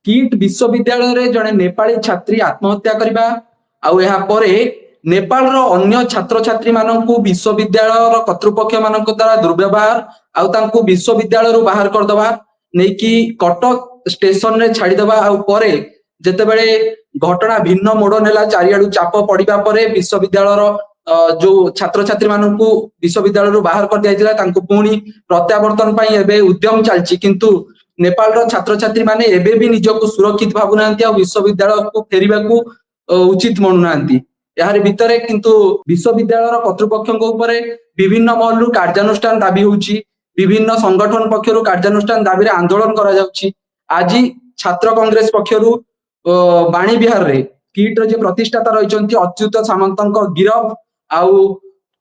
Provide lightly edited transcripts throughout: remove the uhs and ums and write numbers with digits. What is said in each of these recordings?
Kit विश्वविद्यालय रे जड़े नेपाली छात्री आत्महत्या करबा आउ यहाँ परे नेपाल रो अन्य छात्र छात्री माननकु विश्वविद्यालय कर्तृपक्ष मानक द्वारा दुर्व्यवहार आउ तांकु विश्वविद्यालय रु बाहर करदबा नेकी कटक स्टेशन रे छाड़ीदबा आउ परे जेतेबेले घटना भिन्न मोड़ नेला चारियाडू चाप पड़िबा परे विश्वविद्यालय जो छात्र छात्री माननकु विश्वविद्यालय रु बाहर कर दिया तांकु पुणी प्रत्यावर्तन पई एबे उद्यम चलची किंतु नेपाल रो छात्र छात्री माने एबे भी निजको सुरक्षित भाबुनांती आ विश्वविद्यालय को फेरिबाकू उचित मनुनांती यार भितरे किंतु विश्वविद्यालय कर्तृपक्ष उपरे विभिन्न महलू कार्यानुष्ठान दाबी होउची विभिन्न संगठन पक्षरु कार्यानुष्ठान दाबी रे आंदोलन करा जाउची आज छात्र कांग्रेस पक्षरु बाणी बिहार रे किट रो जे प्रतिष्ठाता रहिचंती अच्युत सामंतक गिरफ आउ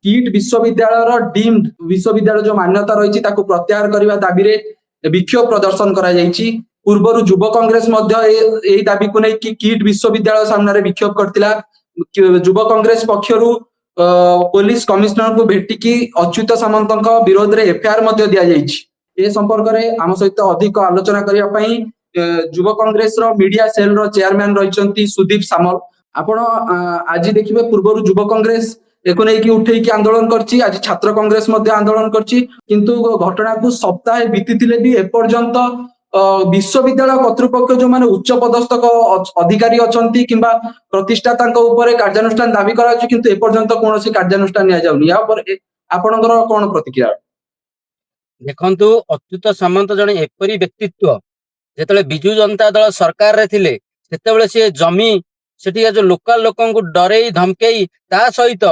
किट विश्वविद्यालय डीम्ड विश्वविद्यालय जो मान्यता रही प्रत्याहार करने दाबी रे विक्षोभ प्रदर्शन करा जायछि पूर्व युव कांग्रेस दाबी को नहीं कि किट विश्वविद्यालय सामने विक्षोभ करथिला युव कांग्रेस पक्षरु पुलिस कमिश्नर को भेटिकी अच्युत सामंतक विरोध रे एफआईआर दिया जायछि ए संपर्क में आम सहित अधिक आलोचना करने पई युव कांग्रेस रो media cell row chairman रहिचंती Sudeep सामल आपण आज देखिबे पूर्व युव कांग्रेस एको नहीं उठे आंदोलन करछि आज छात्र कांग्रेस आंदोलन करछि किंतु घटना को सप्ताह बीती भी एपर्यंत विश्वविद्यालय कर्तृपक्ष जो माने उच्च पदस्थ अधिकारी अछंती किंबा प्रतिष्ठाता ऊपर कार्यानुष्ठान दाबी करा किंतु एपर्यंत कौन कार्यानुष्ठान निया जाउनी या पर आपनकर कोन प्रतिक्रिया देखंतु अच्युत सामंत जने एपरी व्यक्तित्व जेतले बिजु जनता दल सरकार रे थिले सेतेबेले से जमी सेठी जो लोकल लोकन को डरेई धमकेई ता सहित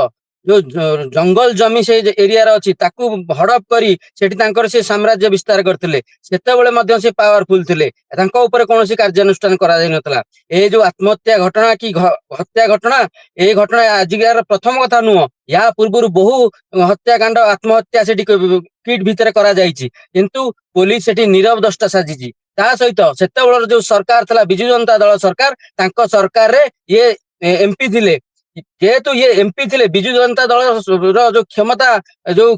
जो जंगल जमी से एरिया रे अछि ताकू हड़प करी सेठी तांकर से साम्राज्य विस्तार करथिले सेतेबेले मध्य से पावरफुल थिले तांको ऊपर कोनोसी कार्यानुष्ठान करा जाय नतला ए जो आत्महत्या घटना की हत्या घटना ए घटना आजिकार प्रथम कथा नुह या पूर्व बहु हत्याकांड आत्महत्या सेठी किट भितर करा जायछि किंतु पुलिस सेठी नीरव दष्टा साजिछि ता सहित सेतेबेलर जो सरकार थला बिजु जनता दल सरकार तांको सरकार रे ये एमपी थिले जेहेतु ये एमपी थिले बिजु जनता दल जो क्षमता जो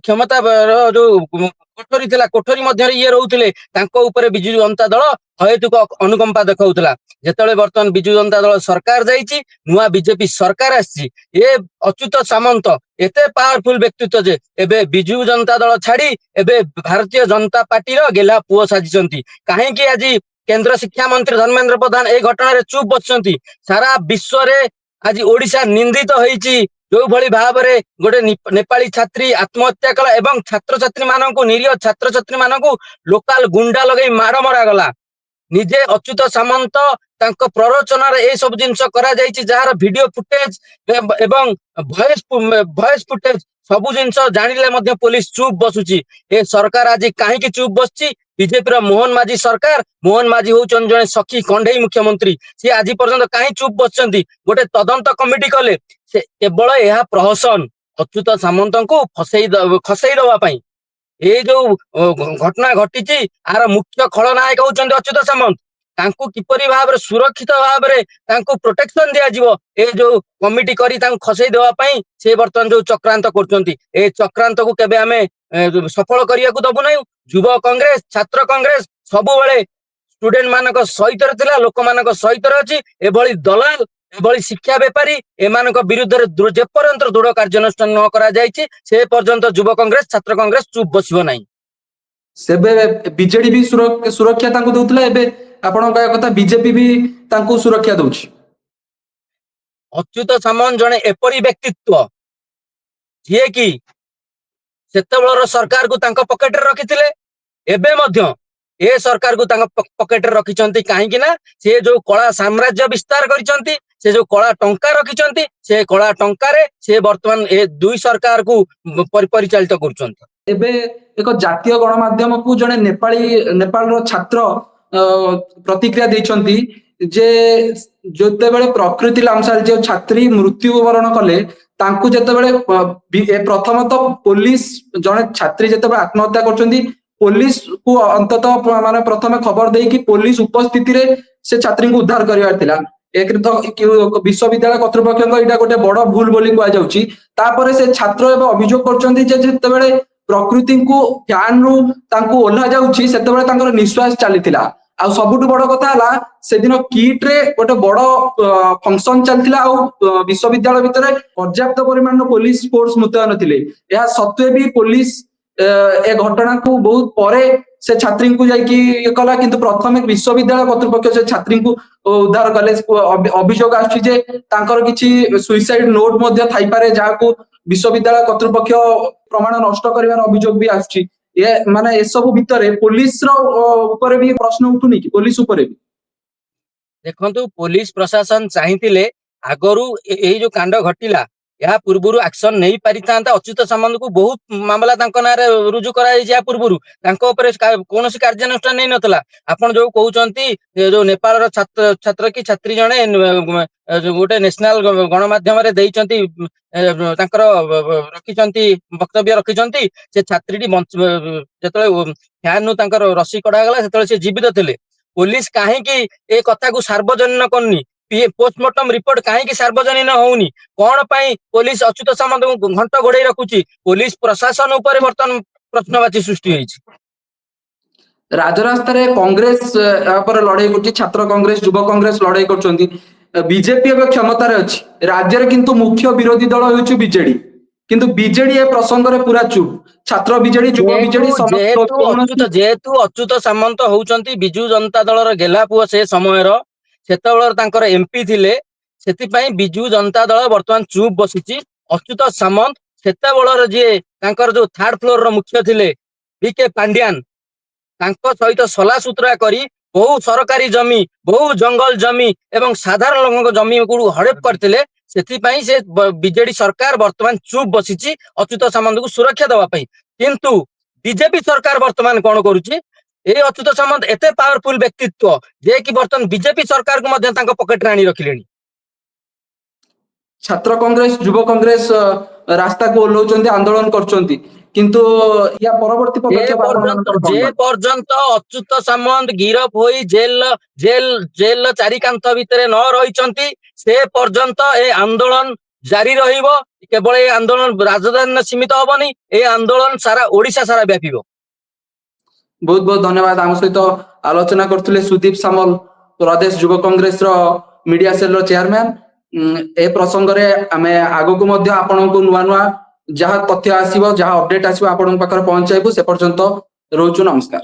कोठरी थिला कोठरी मध्य ये रहउथिले तांको ऊपर बिजु जनता दल हयतुक अनुकंपा देखौथला जेतेबेले वर्तमान बिजु जनता दल सरकार जाईची नुआ बीजेपी सरकार आसी ये अच्युत सामंत एते पावरफुल व्यक्तित्व जे एबे बिजु जनता दल छाड़ी एबे भारतीय जनता पार्टी रो गेला पुओ साजिचंती काहे कि आज केंद्र शिक्षा मंत्री धर्मेंद्र प्रधान ए घटना रे चुप बसचंती सारा विश्व रे आज ओडिशा निंदित होईची जो भली भाव रे गोटे नेपाली छात्री आत्महत्या कला एवं छात्र छात्री माननकु निरीह छात्र छात्री माननकु लोकल गुंडा लगई मार मरा गला निजे अच्युत सामंत तांको प्ररोचना रे ए सब जिंस करा जाईची जहार वीडियो फुटेज एवं वॉइस फुटेज सबु जिंस जानिले मध्य पुलिस चुप बसुची ए सरकार आज काहे की चुप बसची बीजेपी रो मोहन माझी सरकार मोहन माझी होचन जने सखी कंढई मुख्यमंत्री से आज पर्यंत काहे चुप बसचंती गोटे तदंत कमिटी कले से केवल यह प्रहसन अच्युत सामंत को खसई दवा पई ए जो घटना घटिची आर मुख्य खलनायक होचंती अच्युत सामंत तांको किपरि भाव रे सुरक्षित भाव रे तांको प्रोटेक्शन दिया जिवो ए जो कमिटी करी तांको खसई देवा पई से वर्तमान जो चक्रांत करचंती ए चक्रांत को केबे हमें सफल करिया को दबु नै युव कांग्रेस छात्र कांग्रेस सब बेले स्टूडेंट मानक सहित थिला लोक मानक सहित अछि एभली दलाल एभली शिक्षा व्यापारी एमानक विरुद्ध रे जे पर्यंत दृढ़ कार्यानुष्ठान न करा जायछि से पर्यंत युव कांग्रेस छात्र कांग्रेस चुप बसिबो नै सेबे बीजेडी भी सुरक्षा तांको दउतला एबे आपण कहया कथा बीजेपी भी तांको सुरक्षा दउछि अच्युत सामंत जने एपरी व्यक्तित्व जे कि सेतेबेलर सरकार को तांको पॉकेट रे रखिथिले एबे मध्य ए सरकार को तांको पॉकेट रे रखिचंती काहे कि ना से जो कला साम्राज्य विस्तार करिचंती से जो कला टंका रखिचंती से कला टंका रे से वर्तमान ए दुई सरकार को परिचालित करचंती एबे एक जातीय गणमाध्यम को जने नेपाल रो छात्र प्रतिक्रिया दैछंती जे जेतेबेले प्रकृति लामसाल जो छात्री मृत्युवरण कले तांकु जेतेबेले प्रथमतः पुलिस जने छात्री जेतेबेले आत्महत्या करचंती पुलिस को अंततः माने प्रथम खबर देई कि पुलिस उपस्थिति रे से छात्री को उद्धार करिवार थिला एक तो विश्वविद्यालय कर्तृपक्ष एटा गोटे बड़ भूल बोली कुआ जाउची तापरे से छात्र एबे अभियोग करचंती जे जेतेबेले प्रकृति को फैन रु तांकु ओल्हा जाउची सेतेबेले तांकर निश्वास चलीथिला ଆଉ ସବୁଠୁ ବଡ କଥା ହେଲା ସେଦିନ କିଟ୍ ରେ ଗୋଟେ ବଡ ଫଙ୍କସନ ଚାଲିଥିଲା ଆଉ ବିଶ୍ୱବିଦ୍ୟାଳୟ ଭିତରେ ପର୍ଯ୍ୟାପ୍ତ ପରିମାଣର ପୋଲିସ ଫୋର୍ସ ମୁତୟନ ଥିଲେ। ଏହା ସତ୍ତ୍ୱେ ବି ପୋଲିସ ଏ ଘଟଣାକୁ ବହୁତ ପରେ ସେ ଛାତ୍ରୀଙ୍କୁ ଯାଇକି ଇଏ କଲା, କିନ୍ତୁ ପ୍ରଥମେ ବିଶ୍ୱବିଦ୍ୟାଳୟ କର୍ତ୍ତୃପକ୍ଷ ସେ ଛାତ୍ରୀଙ୍କୁ ଉଦ୍ଧାର କଲେ। ଅଭିଯୋଗ ଆସୁଛି ଯେ ତାଙ୍କର କିଛି ସୁଇସାଇଡ ନୋଟ ମଧ୍ୟ ଥାଇପାରେ, ଯାହାକୁ ବିଶ୍ୱବିଦ୍ୟାଳୟ କର୍ତ୍ତୃପକ୍ଷ ପ୍ରମାଣ ନଷ୍ଟ କରିବାର ଅଭିଯୋଗ ବି ଆସୁଛି। ଏ ମାନେ ଏସବୁ ଭିତରେ ପୋଲିସର ଉପରେ ବି ପ୍ରଶ୍ନ ଉଠୁନି କି, ପୋଲିସ ଉପରେ ବି? ଦେଖନ୍ତୁ, ପୋଲିସ ପ୍ରଶାସନ ଚାହିଁଥିଲେ ଆଗରୁ ଏଇ ଯୋଉ କାଣ୍ଡ ଘଟିଲା ଏହା ପୂର୍ବରୁ ଆକ୍ସନ ନେଇ ପାରିଥାନ୍ତା। ଅଚ୍ୟୁତ ସାମନ୍ତଙ୍କୁ ବହୁତ ମାମଲା ତାଙ୍କ ନାଁରେ ରୁଜୁ କରାଯାଇଛି। ଏହା ପୂର୍ବରୁ ତାଙ୍କ ଉପରେ କୌଣସି କାର୍ଯ୍ୟାନୁଷ୍ଠାନ ନେଇ ନଥିଲା। ଆପଣ ଯୋଉ କହୁଛନ୍ତି ଯୋଉ ନେପାଳର ଛାତ୍ର କି ଛାତ୍ରୀ ଜଣେ ଗୋଟେ ନ୍ୟାସନାଲ ଗଣମାଧ୍ୟମରେ ଦେଇଛନ୍ତି, ତାଙ୍କର ରଖିଛନ୍ତି ବକ୍ତବ୍ୟ ରଖିଛନ୍ତି, ସେ ଛାତ୍ରୀଟି ଯେତେବେଳେ ଫ୍ୟାନରୁ ତାଙ୍କର ରସି କଢାଗଲା ସେତେବେଳେ ସେ ଜୀବିତ ଥିଲେ। ପୋଲିସ କାହିଁକି ଏ କଥାକୁ ସାର୍ବଜନୀନ କରୁନି? ପୋଷ୍ଟମର୍ଟମ ରିପୋର୍ଟ କାହିଁକି ସାର୍ବଜନୀନ ହଉନି? କଣ ପାଇଁ ପୋଲିସ ଅଚ୍ୟୁତ ସାମନ୍ତଙ୍କୁ ଘଣ୍ଟ ଘୋଡେଇ ରଖୁଛି? ପୋଲିସ ପ୍ରଶାସନ ଉପରେ ବର୍ତ୍ତମାନ ପ୍ରଶ୍ନବାଚୀ ସୃଷ୍ଟି ହେଇଛି। ରାଜରାସ୍ତାରେ କଂଗ୍ରେସ ଉପରେ ଲଢେଇ କରୁଛି, ଛାତ୍ର କଂଗ୍ରେସ, ଯୁବ କଂଗ୍ରେସ ଲଢେଇ କରୁଛନ୍ତି। ବିଜେପି ଏବେ କ୍ଷମତାରେ ଅଛି, ରାଜ୍ୟରେ କିନ୍ତୁ ମୁଖ୍ୟ ବିରୋଧୀ ଦଳ ହେଉଛି ବିଜେଡି। କିନ୍ତୁ ବିଜେଡି ଏ ପ୍ରସଙ୍ଗରେ ପୁରା ଚୁପ୍। ଛାତ୍ର ବିଜେଡି, ଯୁବ ବିଜେଡି ସମସ୍ତ କୌଣସି ଯେହେତୁ ଅଚ୍ୟୁତ ସାମନ୍ତ ହଉଛନ୍ତି ବିଜୁ ଜନତା ଦଳର ଗେହ୍ଲା ପୁଅ ସେ ସମୟର, ସେତେବେଳେ ତାଙ୍କର ଏମପି ଥିଲେ, ସେଥିପାଇଁ ବିଜୁ ଜନତା ଦଳ ବର୍ତ୍ତମାନ ଚୁପ୍ ବସିଛି। ଅଚ୍ୟୁତ ସାମନ୍ତ ସେତେବେଳର ଯିଏ ତାଙ୍କର ଯୋଉ ଥାର୍ଡ ଫ୍ଲୋର ର ମୁଖ୍ୟ ଥିଲେ VK ପାଣ୍ଡିଆନ, ତାଙ୍କ ସହିତ ସଲାସୁତୁରା କରି ବହୁ ସରକାରୀ ଜମି, ବହୁ ଜଙ୍ଗଲ ଜମି ଏବଂ ସାଧାରଣ ଲୋକଙ୍କ ଜମି କୁ ହଡପ କରିଥିଲେ। ସେଥିପାଇଁ ସେ ବିଜେଡି ସରକାର ବର୍ତ୍ତମାନ ଚୁପ୍ ବସିଛି ଅଚ୍ୟୁତ ସାମନ୍ତଙ୍କୁ ସୁରକ୍ଷା ଦେବା ପାଇଁ। କିନ୍ତୁ ବିଜେପି ସରକାର ବର୍ତ୍ତମାନ କଣ କରୁଛି? ଏଇ ଅଚ୍ୟୁତ ସାମନ୍ତ ଏତେ ପାୱାରଫୁଲ ବ୍ୟକ୍ତିତ୍ୱ ଯେ କି ବର୍ତ୍ତମାନ ବିଜେପି ସରକାରକୁ ମଧ୍ୟ ତାଙ୍କ ପକେଟରେ ଆଣି ରଖିଲେଣି। ଛାତ୍ର କଂଗ୍ରେସ, ଯୁବ କଂଗ୍ରେସ ରାସ୍ତାକୁ ଓହ୍ଲାଉଛନ୍ତି, ଆନ୍ଦୋଳନ କରୁଛନ୍ତି, କିନ୍ତୁ ୟା ପରବର୍ତ୍ତୀ ପଦକ୍ଷେପ ଆପଣ ମାନଙ୍କର କଣ? ଯେ ପର୍ଯ୍ୟନ୍ତ ଅଚ୍ୟୁତ ସାମନ୍ତ ଗିରଫ ହୋଇ ଜେଲର ଚାରି କାନ୍ଥ ଭିତରେ ନ ରହିଛନ୍ତି, ସେ ପର୍ଯ୍ୟନ୍ତ ଏ ଆନ୍ଦୋଳନ ଜାରି ରହିବ। କେବଳ ଏ ଆନ୍ଦୋଳନ ରାଜଧାନୀରେ ସୀମିତ ହବନି, ଏ ଆନ୍ଦୋଳନ ସାରା ଓଡିଶା ସାରା ବ୍ୟାପିବ। ବହୁତ ବହୁତ ଧନ୍ୟବାଦ। ଆମ ସହିତ ଆଲୋଚନା କରୁଥିଲେ ସୁଦୀପ ସାମଲ, ପ୍ରଦେଶ ଯୁବ କଂଗ୍ରେସର ମିଡିଆ ସେଲର ଚେୟାରମ୍ୟାନ। ଏ ପ୍ରସଙ୍ଗରେ ଆମେ ଆଗକୁ ମଧ୍ୟ ଆପଣଙ୍କୁ ନୂଆ ନୂଆ ଯାହା ତଥ୍ୟ ଆସିବ, ଯାହା ଅପଡେଟ ଆସିବ ଆପଣଙ୍କ ପାଖରେ ପହଞ୍ଚାଇବୁ। ସେ ପର୍ଯ୍ୟନ୍ତ ରହୁଛୁ, ନମସ୍କାର।